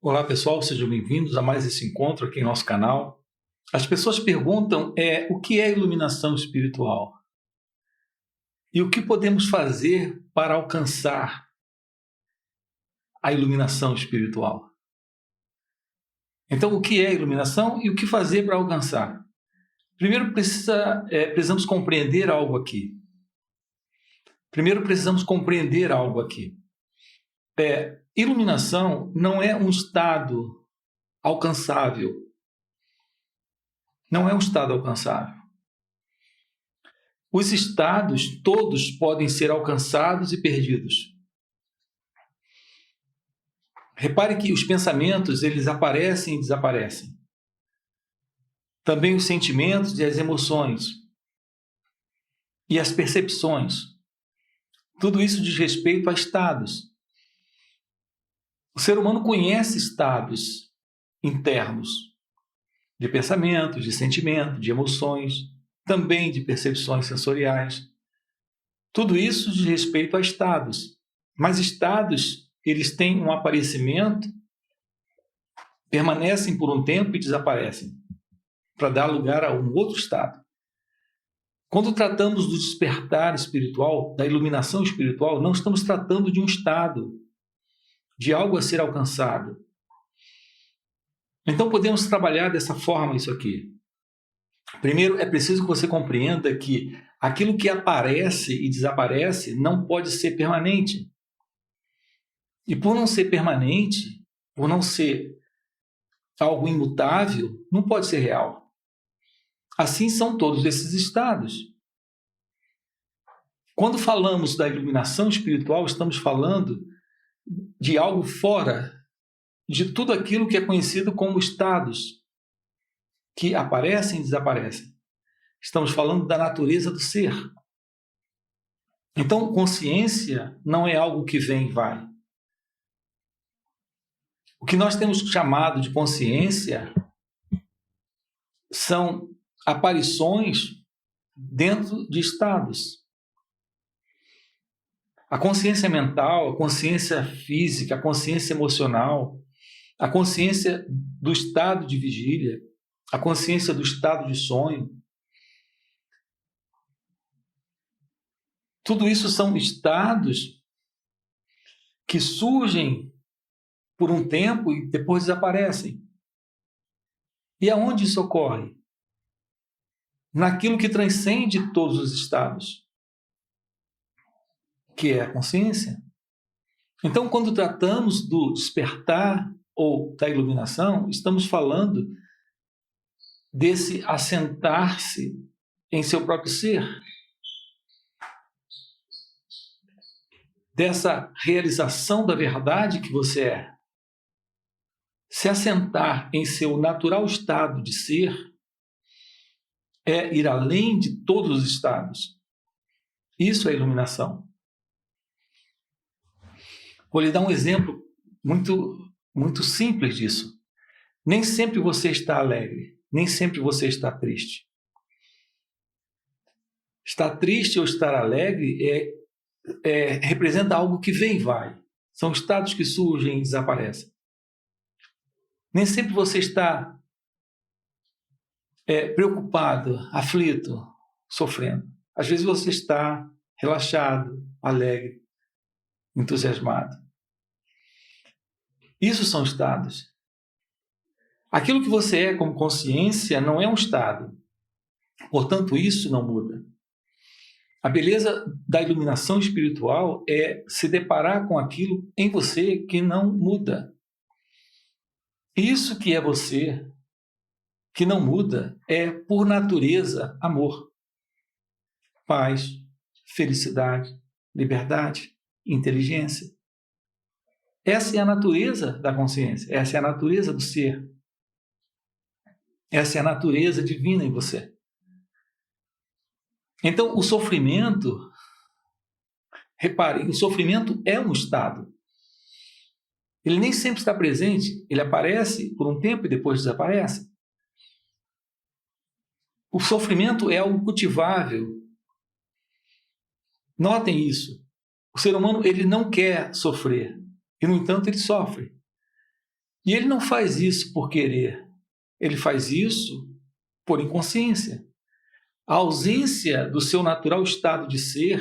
Olá pessoal, sejam bem-vindos a mais esse encontro aqui em nosso canal. As pessoas perguntam o que é iluminação espiritual? E o que podemos fazer para alcançar a iluminação espiritual? Então, o que é iluminação e o que fazer para alcançar? Primeiro precisamos compreender algo aqui. Iluminação não é um estado alcançável. Não é um estado alcançável. Os estados todos podem ser alcançados e perdidos. Repare que os pensamentos, eles aparecem e desaparecem. Também os sentimentos e as emoções. E as percepções. Tudo isso diz respeito a estados. O ser humano conhece estados internos de pensamentos, de sentimento, de emoções, também de percepções sensoriais. Tudo isso diz respeito a estados. Mas estados, eles têm um aparecimento, permanecem por um tempo e desaparecem, para dar lugar a um outro estado. Quando tratamos do despertar espiritual, da iluminação espiritual, não estamos tratando de um estado, de algo a ser alcançado. Então podemos trabalhar dessa forma isso aqui. Primeiro, é preciso que você compreenda que aquilo que aparece e desaparece não pode ser permanente. E por não ser permanente, por não ser algo imutável, não pode ser real. Assim são todos esses estados. Quando falamos da iluminação espiritual, estamos falando de algo fora de tudo aquilo que é conhecido como estados, que aparecem e desaparecem. Estamos falando da natureza do ser. Então, consciência não é algo que vem e vai. O que nós temos chamado de consciência são aparições dentro de estados. A consciência mental, a consciência física, a consciência emocional, a consciência do estado de vigília, a consciência do estado de sonho. Tudo isso são estados que surgem por um tempo e depois desaparecem. E aonde isso ocorre? Naquilo que transcende todos os estados, que é a consciência. Então, quando tratamos do despertar ou da iluminação, estamos falando desse assentar-se em seu próprio ser, dessa realização da verdade que você é. Se assentar em seu natural estado de ser é ir além de todos os estados. Isso é iluminação. Vou lhe dar um exemplo muito simples disso. Nem sempre você está alegre, nem sempre você está triste. Estar triste ou estar alegre representa algo que vem e vai. São estados que surgem e desaparecem. Nem sempre você está preocupado, aflito, sofrendo. Às vezes você está relaxado, alegre, entusiasmado. Isso são estados. Aquilo que você é como consciência não é um estado. Portanto, isso não muda. A beleza da iluminação espiritual é se deparar com aquilo em você que não muda. Isso que é você, que não muda, é, por natureza, amor, paz, felicidade, liberdade, inteligência. Essa é a natureza da consciência, essa é a natureza do ser. Essa é a natureza divina em você. Então, o sofrimento, reparem, o sofrimento é um estado. Ele nem sempre está presente, ele aparece por um tempo e depois desaparece. O sofrimento é algo cultivável. Notem isso. O ser humano, ele não quer sofrer, e no entanto ele sofre. E ele não faz isso por querer, ele faz isso por inconsciência. A ausência do seu natural estado de ser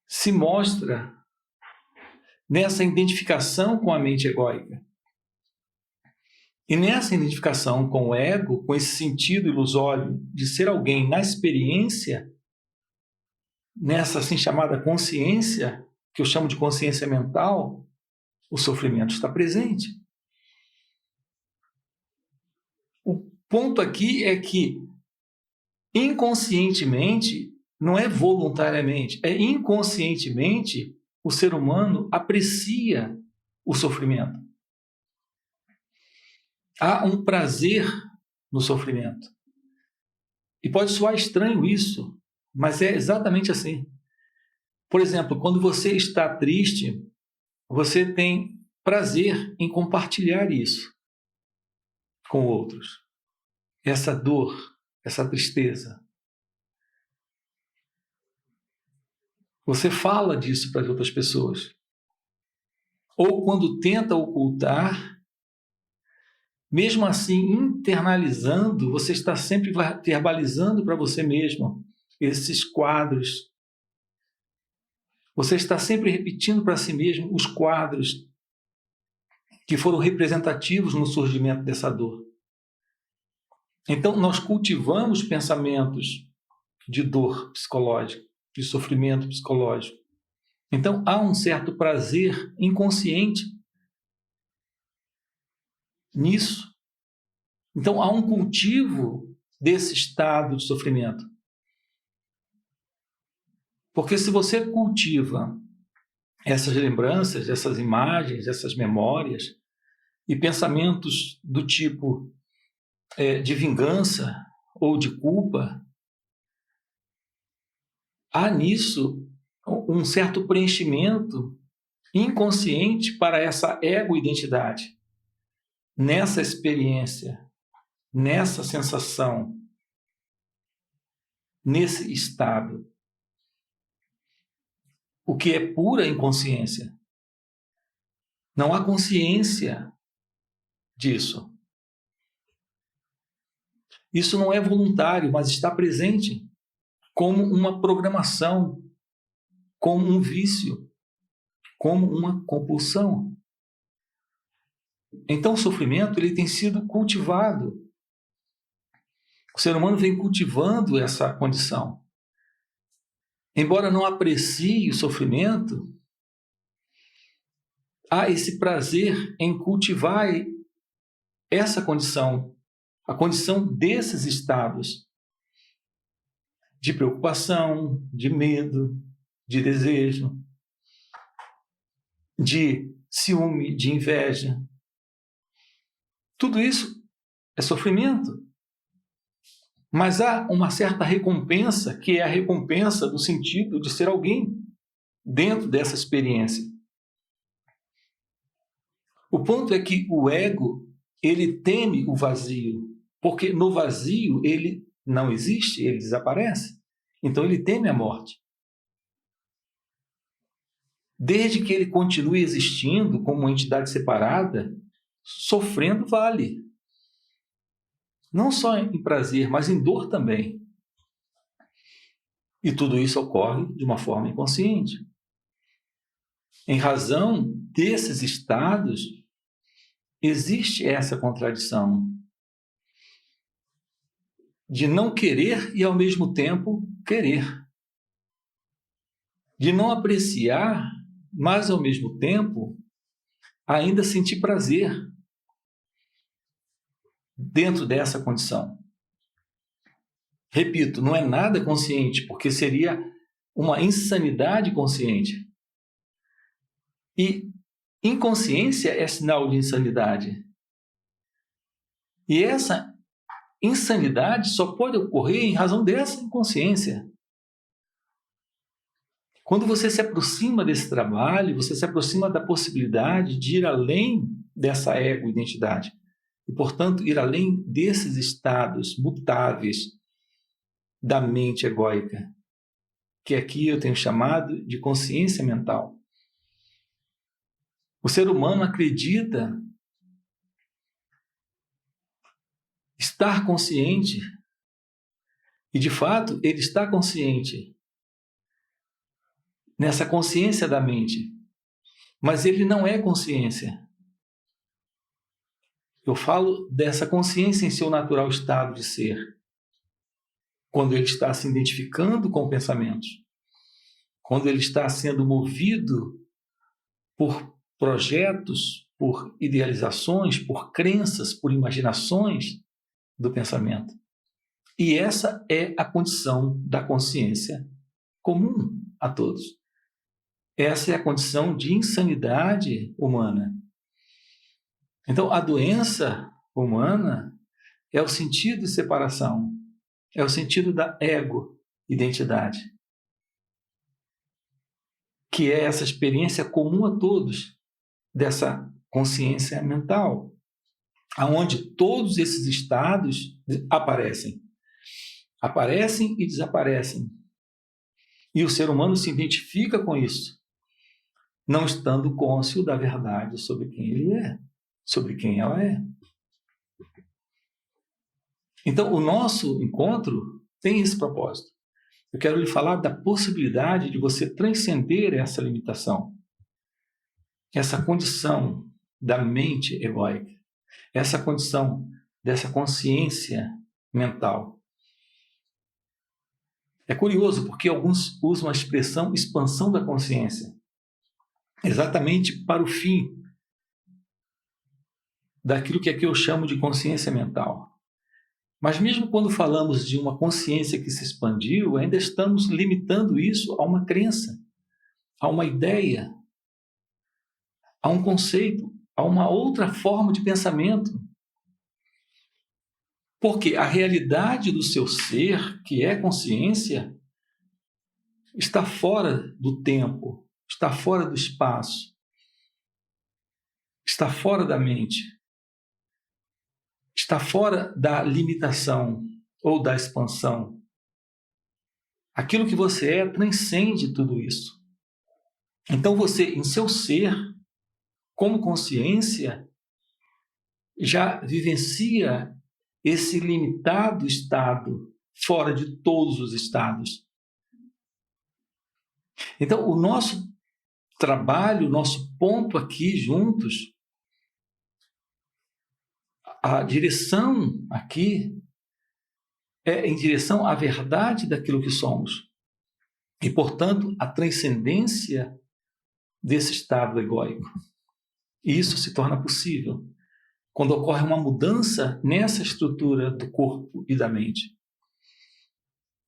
se mostra nessa identificação com a mente egóica. E nessa identificação com o ego, com esse sentido ilusório de ser alguém na experiência, nessa assim chamada consciência, que eu chamo de consciência mental, o sofrimento está presente. O ponto aqui é que inconscientemente, não é voluntariamente, é inconscientemente, o ser humano aprecia o sofrimento. Há um prazer no sofrimento. E pode soar estranho isso, mas é exatamente assim. Por exemplo, quando você está triste, você tem prazer em compartilhar isso com outros. Essa dor, essa tristeza. Você fala disso para outras pessoas. Ou quando tenta ocultar, mesmo assim, internalizando, você está sempre verbalizando para você mesmo esses quadros. Você está sempre repetindo para si mesmo os quadros que foram representativos no surgimento dessa dor. Então, nós cultivamos pensamentos de dor psicológica, de sofrimento psicológico. Então, há um certo prazer inconsciente nisso. Então, há um cultivo desse estado de sofrimento. Porque se você cultiva essas lembranças, essas imagens, essas memórias e pensamentos do tipo de vingança ou de culpa, há nisso um certo preenchimento inconsciente para essa ego-identidade, nessa experiência, nessa sensação, nesse estado. O que é pura inconsciência. Não há consciência disso. Isso não é voluntário, mas está presente como uma programação, como um vício, como uma compulsão. Então o sofrimento ele tem sido cultivado. O ser humano vem cultivando essa condição. Embora não aprecie o sofrimento, há esse prazer em cultivar essa condição, a condição desses estados de preocupação, de medo, de desejo, de ciúme, de inveja. Tudo isso é sofrimento. Mas há uma certa recompensa, que é a recompensa do sentido de ser alguém dentro dessa experiência. O ponto é que o ego, ele teme o vazio, porque no vazio ele não existe, ele desaparece. Então ele teme a morte. Desde que ele continue existindo como uma entidade separada, sofrendo vale. Não só em prazer, mas em dor também. E tudo isso ocorre de uma forma inconsciente. Em razão desses estados, existe essa contradição de não querer e, ao mesmo tempo, querer. De não apreciar, mas, ao mesmo tempo, ainda sentir prazer dentro dessa condição. Repito, não é nada consciente, porque seria uma insanidade consciente. E inconsciência é sinal de insanidade. E essa insanidade só pode ocorrer em razão dessa inconsciência. Quando você se aproxima desse trabalho, você se aproxima da possibilidade de ir além dessa ego-identidade. E, portanto, ir além desses estados mutáveis da mente egóica, que aqui eu tenho chamado de consciência mental. O ser humano acredita estar consciente, e de fato ele está consciente nessa consciência da mente, mas ele não é consciência. Eu falo dessa consciência em seu natural estado de ser, quando ele está se identificando com pensamentos, quando ele está sendo movido por projetos, por idealizações, por crenças, por imaginações do pensamento. E essa é a condição da consciência comum a todos. Essa é a condição de insanidade humana. Então, a doença humana é o sentido de separação, é o sentido da ego-identidade, que é essa experiência comum a todos, dessa consciência mental, aonde todos esses estados aparecem e desaparecem. E o ser humano se identifica com isso, não estando cônscio da verdade sobre quem ele é, sobre quem ela é. Então, o nosso encontro tem esse propósito. Eu quero lhe falar da possibilidade de você transcender essa limitação, essa condição da mente egóica, essa condição dessa consciência mental. É curioso porque alguns usam a expressão expansão da consciência, exatamente para o fim daquilo que aqui eu chamo de consciência mental. Mas mesmo quando falamos de uma consciência que se expandiu, ainda estamos limitando isso a uma crença, a uma ideia, a um conceito, a uma outra forma de pensamento. Porque a realidade do seu ser, que é consciência, está fora do tempo, está fora do espaço, está fora da mente, está fora da limitação ou da expansão. Aquilo que você é transcende tudo isso. Então você, em seu ser, como consciência, já vivencia esse limitado estado fora de todos os estados. Então, o nosso trabalho, o nosso ponto aqui juntos, a direção aqui é em direção à verdade daquilo que somos. E, portanto, a transcendência desse estado egóico. E isso se torna possível quando ocorre uma mudança nessa estrutura do corpo e da mente,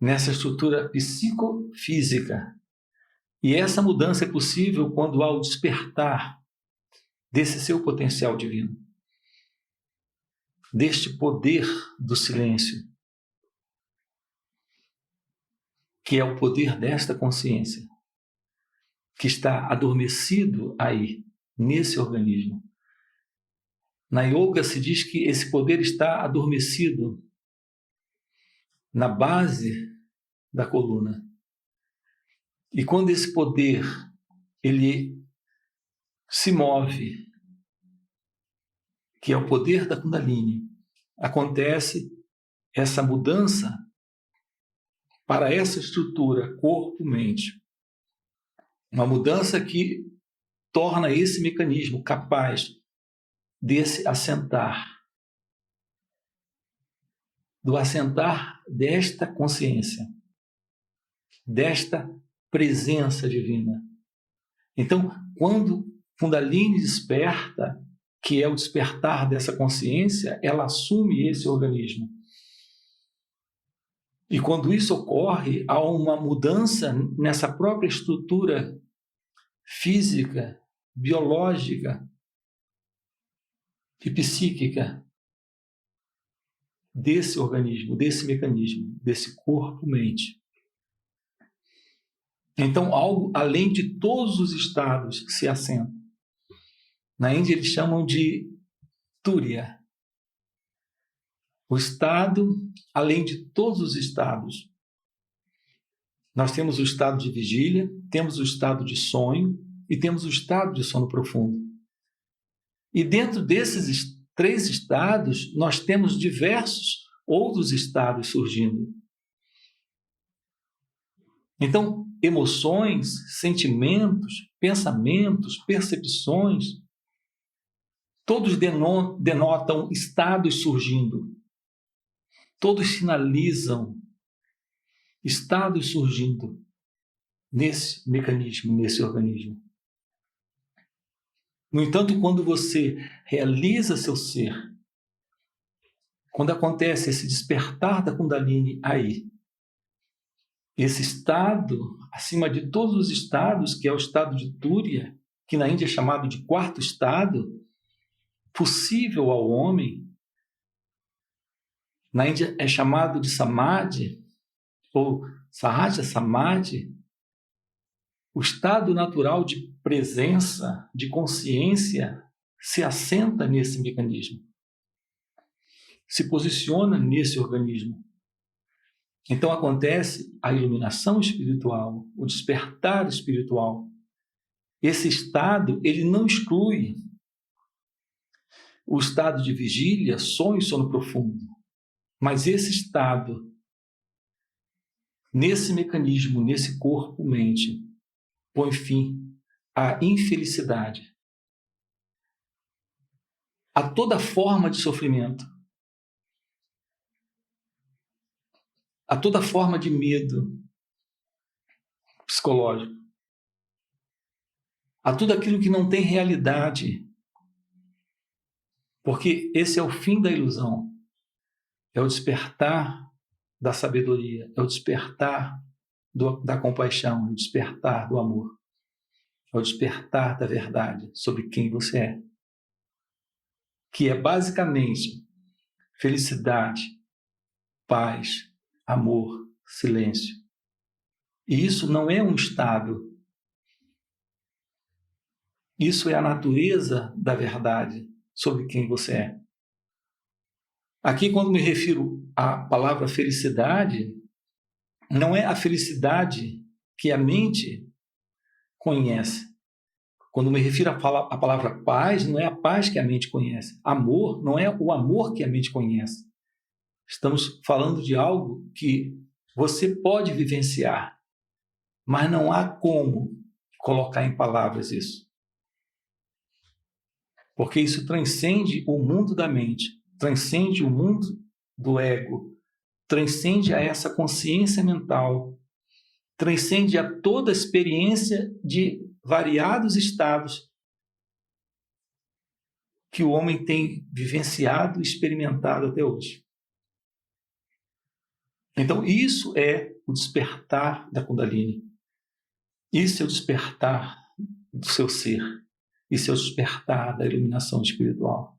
nessa estrutura psicofísica. E essa mudança é possível quando há o despertar desse seu potencial divino, deste poder do silêncio, que é o poder desta consciência, que está adormecido aí, nesse organismo. Na yoga se diz que esse poder está adormecido na base da coluna. E quando esse poder ele se move, que é o poder da Kundalini, acontece essa mudança para essa estrutura corpo-mente. Uma mudança que torna esse mecanismo capaz desse assentar, do assentar desta consciência, desta presença divina. Então, quando Kundalini desperta, que é o despertar dessa consciência, ela assume esse organismo. E quando isso ocorre, há uma mudança nessa própria estrutura física, biológica e psíquica desse organismo, desse mecanismo, desse corpo-mente. Então, algo além de todos os estados se assenta. Na Índia, eles chamam de Turiya. O estado além de todos os estados. Nós temos o estado de vigília, temos o estado de sonho e temos o estado de sono profundo. E dentro desses três estados, nós temos diversos outros estados surgindo. Então, emoções, sentimentos, pensamentos, percepções, todos denotam estados surgindo. Todos sinalizam estados surgindo nesse mecanismo, nesse organismo. No entanto, quando você realiza seu ser, quando acontece esse despertar da Kundalini aí, esse estado, acima de todos os estados, que é o estado de Turiya, que na Índia é chamado de quarto estado, possível ao homem, na Índia é chamado de Samadhi, ou Sahaja Samadhi, o estado natural de presença, de consciência, se assenta nesse mecanismo, se posiciona nesse organismo. Então acontece a iluminação espiritual, o despertar espiritual. Esse estado, ele não exclui o estado de vigília, sonho e sono profundo. Mas esse estado, nesse mecanismo, nesse corpo-mente, põe fim à infelicidade, a toda forma de sofrimento, a toda forma de medo psicológico, a tudo aquilo que não tem realidade. Porque esse é o fim da ilusão, é o despertar da sabedoria, é o despertar da compaixão, é o despertar do amor, é o despertar da verdade sobre quem você é, que é basicamente felicidade, paz, amor, silêncio. E isso não é um estado, isso é a natureza da verdade sobre quem você é. Aqui, quando me refiro à palavra felicidade, não é a felicidade que a mente conhece. Quando me refiro à palavra paz, não é a paz que a mente conhece. Amor não é o amor que a mente conhece. Estamos falando de algo que você pode vivenciar, mas não há como colocar em palavras isso. Porque isso transcende o mundo da mente, transcende o mundo do ego, transcende a essa consciência mental, transcende a toda a experiência de variados estados que o homem tem vivenciado e experimentado até hoje. Então, isso é o despertar da Kundalini. Isso é o despertar do seu ser. Isso é o despertar da iluminação espiritual.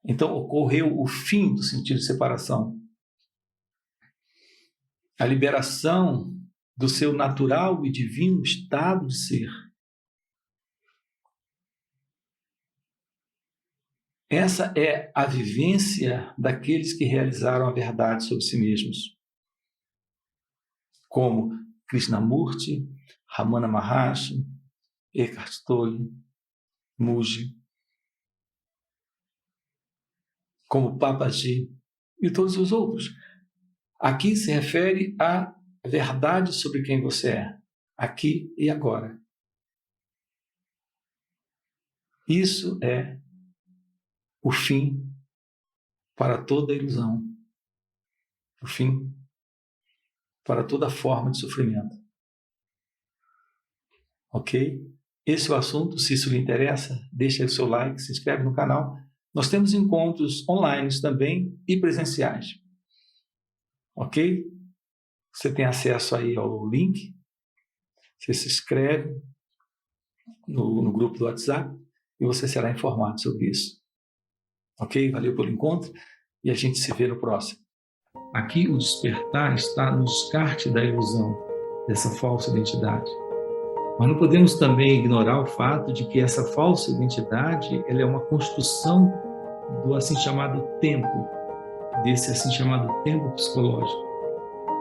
Então, ocorreu o fim do sentido de separação. A liberação do seu natural e divino estado de ser. Essa é a vivência daqueles que realizaram a verdade sobre si mesmos. Como Krishnamurti, Ramana Maharshi, Eckhart Tolle, Mooji, como Papaji e todos os outros. Aqui se refere à verdade sobre quem você é, aqui e agora. Isso é o fim para toda ilusão, o fim para toda forma de sofrimento. Ok? Esse é o assunto. Se isso lhe interessa, deixe aí o seu like, se inscreve no canal. Nós temos encontros online também e presenciais. Ok? Você tem acesso aí ao link. Você se inscreve no grupo do WhatsApp e você será informado sobre isso. Ok? Valeu pelo encontro e a gente se vê no próximo. Aqui o despertar está no descarte da ilusão, dessa falsa identidade. Mas não podemos também ignorar o fato de que essa falsa identidade ela é uma construção do assim chamado tempo, desse assim chamado tempo psicológico.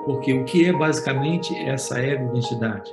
Porque o que é basicamente essa ego-identidade?